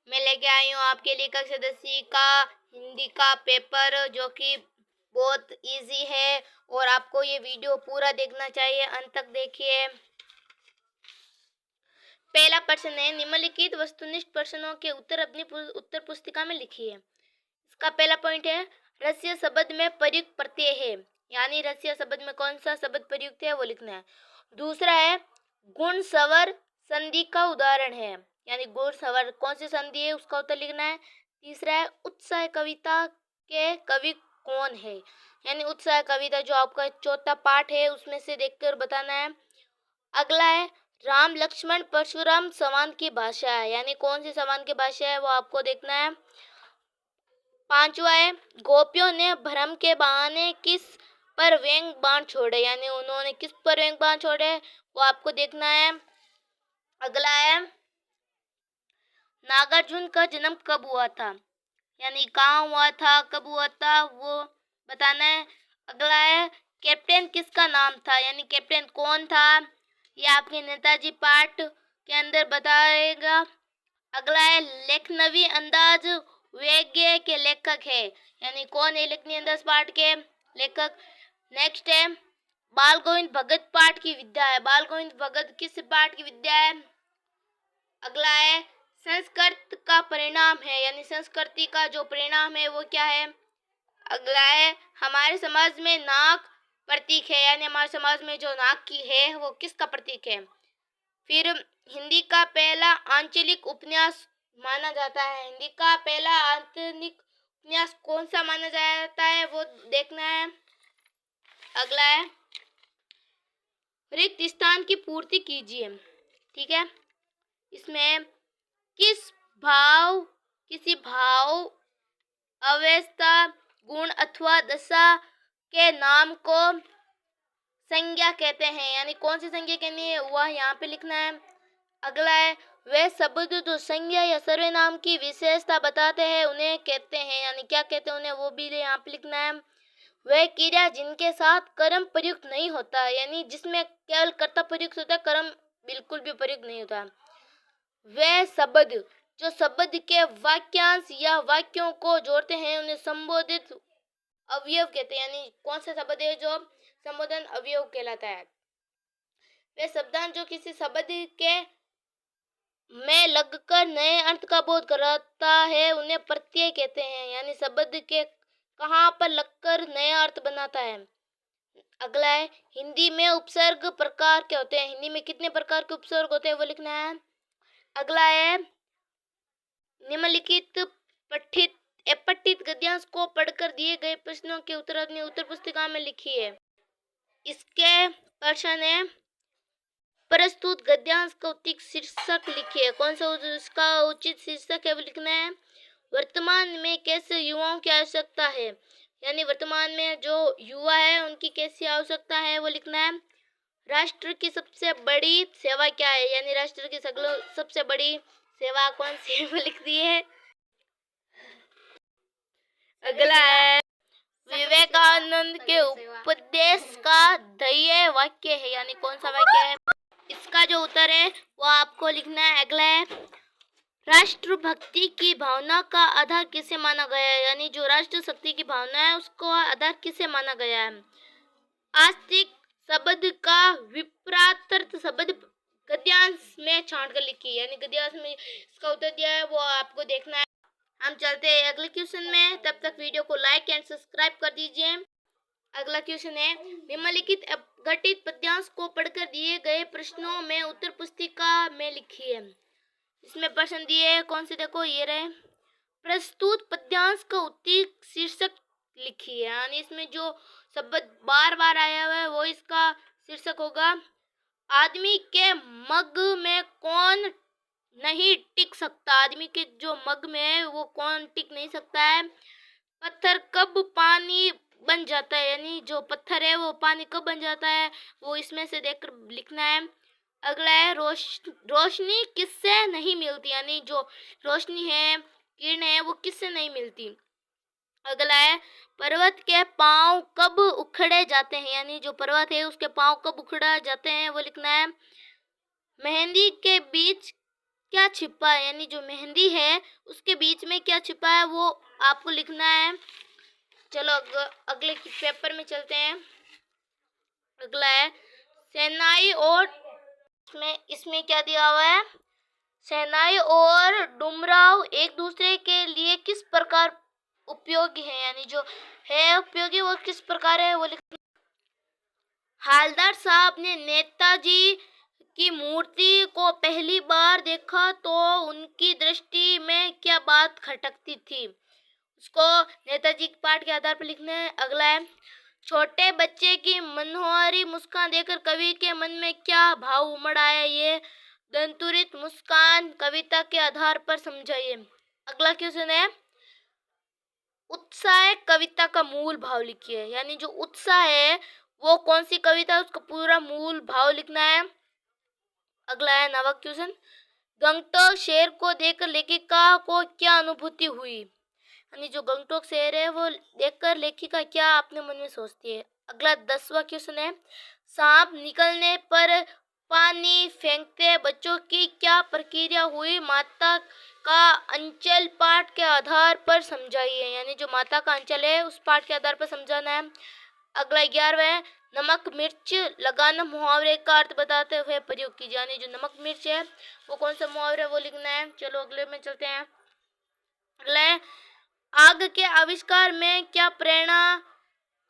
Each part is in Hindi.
मैं लेके आई हूँ आपके लिए कक्षा 10वीं का हिंदी का पेपर, जो कि बहुत इजी है और आपको ये वीडियो पूरा देखना चाहिए, अंत तक देखिए। पहला प्रश्न है, निम्नलिखित वस्तुनिष्ठ प्रश्नों के उत्तर अपनी उत्तर पुस्तिका में लिखिए। इसका पहला पॉइंट है, रस्य शब्द में प्रयुक्त प्रत्यय है, यानी रस्य शब्द में कौन सा शब्द प्रयुक्त है वो लिखना है। दूसरा है, गुण स्वर संधि का उदाहरण है, यानी गुण स्वर कौन सी संधि है उसका उत्तर लिखना है। तीसरा है, उत्साह कविता के कवि कौन है, यानी उत्साह कविता जो आपका चौथा पाठ है उसमें से देखकर बताना है। अगला है, राम लक्ष्मण परशुराम संवाद की भाषा है, यानी कौन सी संवाद की भाषा है वो आपको देखना है। पांचवा है, गोपियों ने भ्रम के बहाने किस पर व्यंग बाण छोड़े, यानी उन्होंने किस पर व्यंग बाण छोड़े वो आपको देखना है। अगला है, नागार्जुन का जन्म कब हुआ था, यानी कहाँ हुआ था, कब हुआ था वो बताना है। अगला है, कैप्टन किसका नाम था, यानी कैप्टन कौन था, ये आपके नेताजी पाठ के अंदर बताएगा। अगला है, लेखनवी अंदाज व्यंग्य के लेखक है, यानी कौन है लेखनी अंदाज पाठ के लेखक। नेक्स्ट है, बाल गोविंद भगत पाठ की विद्या है, बाल गोविंद भगत किस पाठ की विद्या है। अगला है, संस्कृत का परिणाम है, यानी संस्कृति का जो परिणाम है वो क्या है। अगला है, हमारे समाज में नाक प्रतीक है, यानी हमारे समाज में जो नाक की है वो किसका प्रतीक है। फिर हिंदी का पहला आंचलिक उपन्यास माना जाता है, हिंदी का पहला आंचलिक उपन्यास कौन सा माना जाता है वो देखना है। अगला है, रिक्त स्थान की पूर्ति कीजिए, ठीक है। इसमें किसी भाव अवस्था गुण अथवा दशा के नाम को संज्ञा कहते हैं, यानी कौन सी संज्ञा कहनी है वह यहाँ पे लिखना है। अगला है, वे शब्द जो संज्ञा या सर्वनाम की विशेषता बताते हैं उन्हें कहते हैं, यानी क्या कहते हैं उन्हें वो भी यहाँ पे लिखना है। वह क्रिया जिनके साथ कर्म प्रयुक्त नहीं होता, यानी जिसमें केवल कर्ता प्रयुक्त होता है, कर्म बिल्कुल भी प्रयुक्त नहीं होता। वे शब्द जो शब्द के वाक्यांश या वाक्यों को जोड़ते हैं उन्हें संबोधित अवयव कहते हैं, यानी कौन सा शब्द है जो संबोधन अवयव कहलाता है। वे शब्दांश जो किसी शब्द के में लगकर नए अर्थ का बोध कराता है उन्हें प्रत्यय कहते हैं, यानी शब्द के कहाँ पर लगकर नया अर्थ बनाता है। अगला है, हिंदी में उपसर्ग प्रकार के होते हैं, हिंदी में कितने प्रकार के उपसर्ग होते हैं वो लिखना है। अगला है, निम्नलिखित पठित गद्यांश को पढ़कर दिए गए प्रश्नों के उत्तर अपनी उत्तर पुस्तिका में लिखिए। इसके प्रश्न है, प्रस्तुत गद्यांश का उचित शीर्षक लिखिए, कौन सा उसका उचित शीर्षक है वो लिखना है। वर्तमान में कैसे युवाओं की आवश्यकता है, यानी वर्तमान में जो युवा है उनकी कैसी आवश्यकता है वो लिखना है। राष्ट्र की सबसे बड़ी सेवा क्या है, यानी राष्ट्र की सबसे बड़ी सेवा कौन सी है वो लिख दी है। अगला है, विवेकानंद के उपदेश का ध्येय वाक्य है, यानी कौन सा वाक्य है। इसका जो उत्तर है वो आपको लिखना है। अगला है, राष्ट्रभक्ति की भावना का आधार किसे माना गया है, यानी जो राष्ट्र शक्ति की भावना है उसको आधार किसे माना गया है। आस्तिक शब्द का विपरीतार्थ शब्द गद्यांश में छांटकर लिखिए, यानी गद्यांश में इसका उत्तर दिया है वो आपको देखना है। हम चलते हैं अगले क्वेश्चन में, तब तक वीडियो को लाइक एंड सब्सक्राइब कर दीजिए। अगला क्वेश्चन है, निम्नलिखित अपघटित पद्यांश को पढ़कर दिए गए प्रश्नों में उत्तर पुस्तिका में लिखिए। इसमें प्रश्न दिए हैं, कौन से देखो ये रहे। प्रस्तुत पद्यांश का उचित शीर्षक लिखिए, यानी इसमें जो शब्द बार बार आया हुआ है वो इसका शीर्षक होगा। आदमी के मग में कौन नहीं टिक सकता, आदमी के जो मग में है वो कौन टिक नहीं सकता है। पत्थर कब पानी बन जाता है, यानी जो पत्थर है वो पानी कब बन जाता है वो इसमें से देखकर लिखना है। अगला है, रोशनी किससे नहीं मिलती, यानी जो रोशनी है किरणें है वो किससे नहीं मिलती। अगला है, पर्वत के पांव कब उखड़े जाते हैं, यानी जो पर्वत है उसके पांव कब उखड़ा जाते हैं वो लिखना है। मेहंदी के बीज क्या छिपा है, यानी जो मेहंदी है उसके बीच में क्या छिपा है वो आपको लिखना है। चलो अगले की पेपर में चलते हैं। अगला है शहनाई और इसमें क्या दिया हुआ है, शहनाई और डुमराव एक दूसरे के लिए किस प्रकार उपयोगी है, यानी जो है उपयोगी वो किस प्रकार है वो लिखना। हालदार साहब ने नेताजी की मूर्ति को पहली बार देखा तो उनकी दृष्टि में क्या बात खटकती थी, उसको नेताजी के पाठ के आधार पर लिखना है। अगला है छोटे बच्चे की मनोहारी मुस्कान देखकर कवि के मन में क्या भाव उमड़ आया, ये दंतुरित मुस्कान कविता के आधार पर समझाइए। अगला क्वेश्चन है उत्साह कविता का मूल भाव लिखिए, यानी जो उत्साह है वो कौन सी कविता है उसका पूरा मूल भाव लिखना है। अगला है नवा क्वेश्चन गंगटोक शेर को देखकर लेखिका को क्या अनुभूति हुई, यानी जो गंगटोक शेर है वो देखकर लेखिका क्या अपने मन में सोचती है। अगला 10वां क्वेश्चन है सांप निकलने पर पानी फेंकते बच्चों की क्या प्रक्रिया हुई, माता का अंचल पाठ के आधार पर समझाइए, यानी जो माता का अंचल है उस पाठ के आधार पर समझाना है। अगला 11वां है नमक मिर्च लगाना मुहावरे का अर्थ बताते हुए प्रयोग कीजिए, यानी जो नमक मिर्च है वो कौन सा मुहावरा है वो लिखना है। चलो अगले में चलते हैं। अगला है आग के आविष्कार में क्या प्रेरणा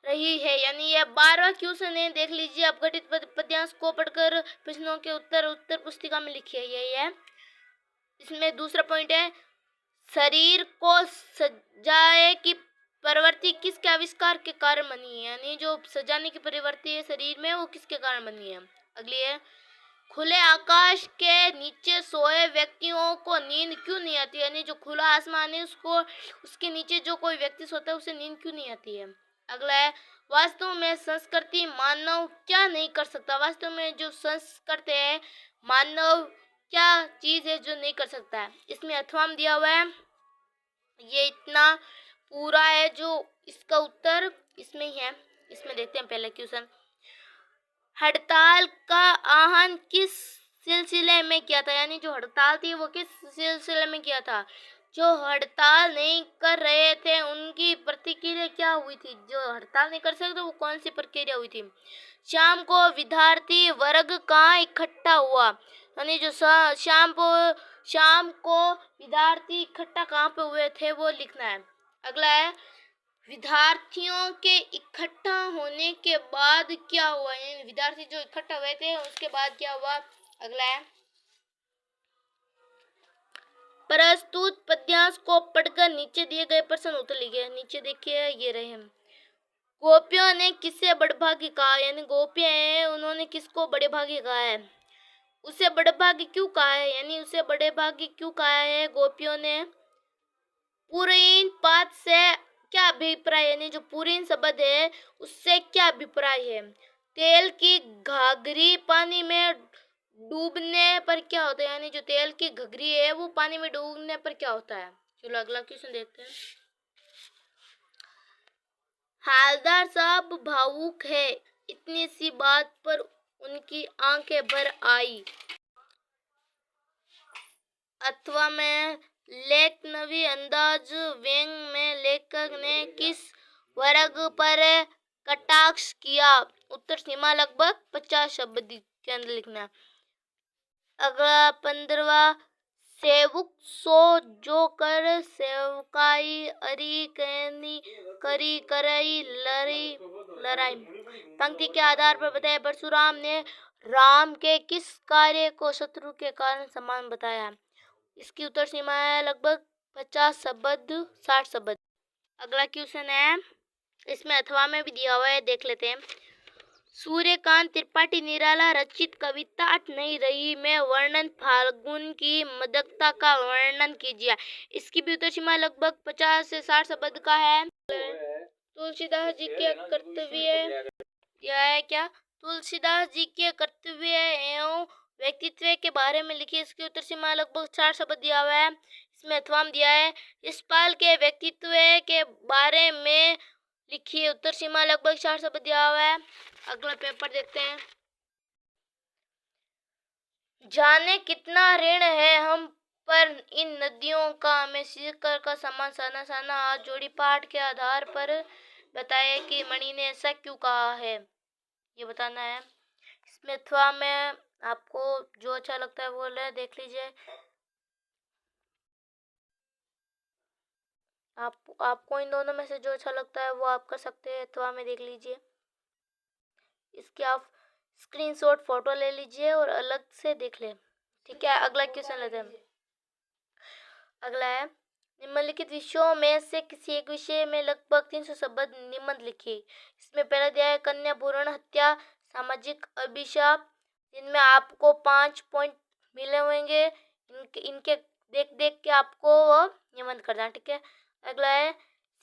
रही है, यानी यह 12वां क्वेश्चन है, देख लीजिए आप गठित पद्यांश को पढ़कर प्रश्नों के उत्तर पुस्तिका में लिखिए। यही है इसमें दूसरा पॉइंट है शरीर को सजाए की प्रवृत्ति किसके आविष्कार के कारण बनी है, यानी जो सजाने की प्रवृत्ति है शरीर में वो किसके कारण बनी है। अगली है खुले आकाश के नीचे सोए व्यक्तियों को नींद क्यों नहीं आती, यानी जो खुला आसमान है उसको उसके नीचे जो कोई व्यक्ति सोता है उसे नींद क्यों नहीं आती है। अगला है वास्तव में संस्कृति मानव क्या नहीं कर सकता, वास्तव में जो संस्कृति है मानव क्या चीज है जो नहीं कर सकता है। इसमें अथवा में दिया हुआ है, ये इतना पूरा है जो इसका उत्तर इसमें ही है। इसमें देखते हैं पहले क्वेश्चन हड़ताल का आह्वान किस सिलसिले में किया था, यानी जो हड़ताल थी वो किस सिलसिले में किया था, जो हड़ताल नहीं कर रहे थे उनकी प्रतिक्रिया क्या हुई थी, जो हड़ताल नहीं कर सकते वो कौन सी प्रक्रिया हुई थी। शाम को विद्यार्थी वर्ग कहाँ इकट्ठा हुआ, यानी जो शाम को विद्यार्थी इकट्ठा कहाँ पे हुए थे वो लिखना है। अगला है विद्यार्थियों के इकट्ठा होने के बाद क्या हुआ, यानी विद्यार्थी जो इकट्ठा हुए थे उसके बाद क्या हुआ। अगला है प्रस्तुत पद्यांश को पढ़कर नीचे दिए गए प्रश्न उत्तर लिखिए। नीचे देखिए ये रहे हम गोपियों ने किससे बड़भागी कहा, यानी गोपियां हैं उन्होंने किसको बड़े भागी कहा है, उसे बड़े भागी क्यों कहा है, यानी उसे बड़े भागी क्यों कहा है गोपियों ने। पुरीन पाठ से क्या अभिप्राय, यानी जो पुरीन शब्द है उससे क्या अभिप्राय है। तेल की घाघरी पानी में डूबने पर क्या होता है, यानी जो तेल की घघरी है वो पानी में डूबने पर क्या होता है। चलो अगला क्वेश्चन देखते हैं। हालदार साहब भावुक है, इतनी सी बात पर उनकी आंखें भर आई। अथवा में लेखनवी अंदाज व्यंग में लेखक ने किस वर्ग पर कटाक्ष किया, उत्तर सीमा लगभग 50 शब्द के अंदर लिखना। अगला 15वां सेवक सो जो कर सेवकाई अरी कहनी करी करई लरी लड़ाई, पंक्ति के आधार पर बताया परशुराम ने राम के किस कार्य को शत्रु के कारण समान बताया। इसकी उत्तर सीमा है लगभग 50 शब्द 60 शब्द। अगला क्वेश्चन है इसमें अथवा में भी दिया हुआ है, देख लेते हैं। सूर्यकांत त्रिपाठी निराला रचित कविता नहीं रही में वर्णन फाल्गुन की मदकता का वर्णन कीजिए। इसकी भी उत्तर सीमा लगभग 50 से 60 शब्द का है। तुलसीदास जी के कर्तव्य यह है क्या, तुलसीदास जी के कर्तव्य एवं व्यक्तित्व के बारे में लिखिए। इसकी उत्तर सीमा लगभग 4 शब्द दिया हुआ है। इसमें अथवा दिया है यशपाल के व्यक्तित्व के बारे में लिखिए, उत्तर सीमा लगभग 4 शब्द दिया हुआ है। अगला पेपर देखते हैं। जाने कितना ऋण है हम पर इन नदियों का। हमें सीकर का समान साना साना हाथ जोड़ी पाठ के आधार पर बताए कि मणि ने ऐसा क्यों कहा है, ये बताना है। इसमें अथवा में आपको जो अच्छा लगता है वो ले देख लीजिए। आपको इन दोनों में से जो अच्छा लगता है वो आप कर सकते हैं, अथवा में देख लीजिए। इसकी आप स्क्रीनशॉट फोटो ले लीजिए और अलग से देख लें। ठीक है, अगला क्वेश्चन लेते हैं। अगला है, निम्नलिखित विषयों में से किसी एक विषय में लगभग 300 शब्द निबंध लिखिए। इसमें पहला दिया है कन्या भ्रूण हत्या, सामाजिक अभिशाप, जिनमें आपको 5 पॉइंट मिले होंगे। इनके देख देख के आपको निबंध करना है। ठीक है, अगला है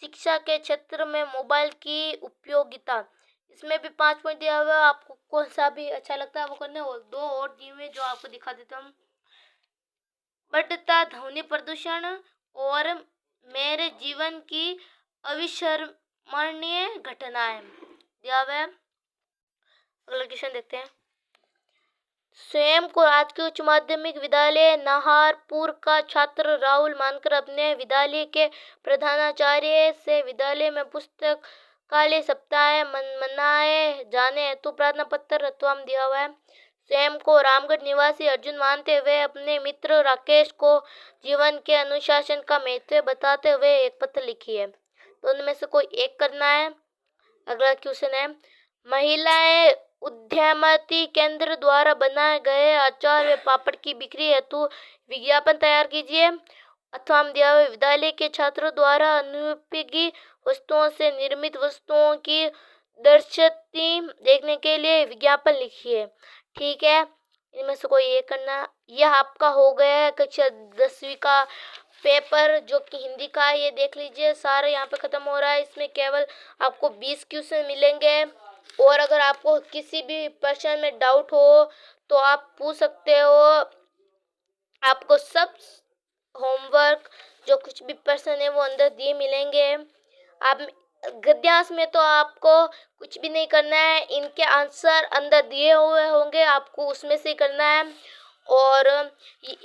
शिक्षा के क्षेत्र में मोबाइल की उपयोगिता। इसमें भी 5 पॉइंट दिया हुआ है, आपको कौन सा भी अच्छा लगता है वो करना है। और 2 और दिए हुए जो आपको दिखा देता हूँ। बढ़ता ध्वनि प्रदूषण और मेरे जीवन की अविस्मरणीय घटनाएं दिया हुआ है। अगला क्वेश्चन देखते हैं। स्वयं को राजकीय उच्च माध्यमिक विद्यालय नाहरपुर का छात्र राहुल मानकर अपने विद्यालय के प्रधानाचार्य से विद्यालय में पुस्तकालय सप्ताह मनाए जाने हेतु प्रार्थना पत्र अथवा दिया हुआ है। स्वयं को रामगढ़ निवासी अर्जुन मानते हुए अपने मित्र राकेश को जीवन के अनुशासन का महत्व बताते हुए एक पत्र लिखी है। तो उनमें से कोई एक करना है। अगला क्वेश्चन है, महिलाएं उद्यमती केंद्र द्वारा बनाए गए अचार व पापड़ की बिक्री हेतु विज्ञापन तैयार कीजिए। अथवा दिया हुआ विद्यालय के छात्रों द्वारा अनुपयोगी वस्तुओं से निर्मित वस्तुओं की दर्शती देखने के लिए विज्ञापन लिखिए। ठीक है, इनमें से कोई एक करना। यह आपका हो गया है कक्षा 10वीं का पेपर जो कि हिंदी का है। ये देख लीजिए, सारा यहाँ पे खत्म हो रहा है। इसमें केवल आपको 20 क्वेश्चन मिलेंगे और अगर आपको किसी भी प्रश्न में डाउट हो तो आप पूछ सकते हो। आपको सब होमवर्क जो कुछ भी प्रश्न है वो अंदर दिए मिलेंगे। आप गद्यांश में तो आपको कुछ भी नहीं करना है, इनके आंसर अंदर दिए हुए होंगे, आपको उसमें से करना है। और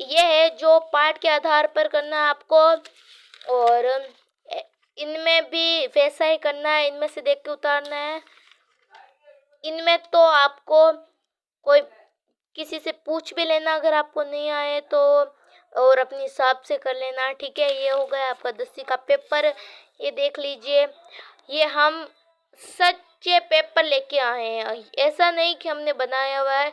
ये है जो पाठ के आधार पर करना है आपको। और इनमें भी वैसा ही करना है, इनमें से देख के उतारना है। इनमें तो आपको कोई किसी से पूछ भी लेना अगर आपको नहीं आए तो, और अपने हिसाब से कर लेना। ठीक है, ये हो गया आपका 10वीं का पेपर। ये देख लीजिए, ये हम सच्चे पेपर लेके आए हैं, ऐसा नहीं कि हमने बनाया हुआ है।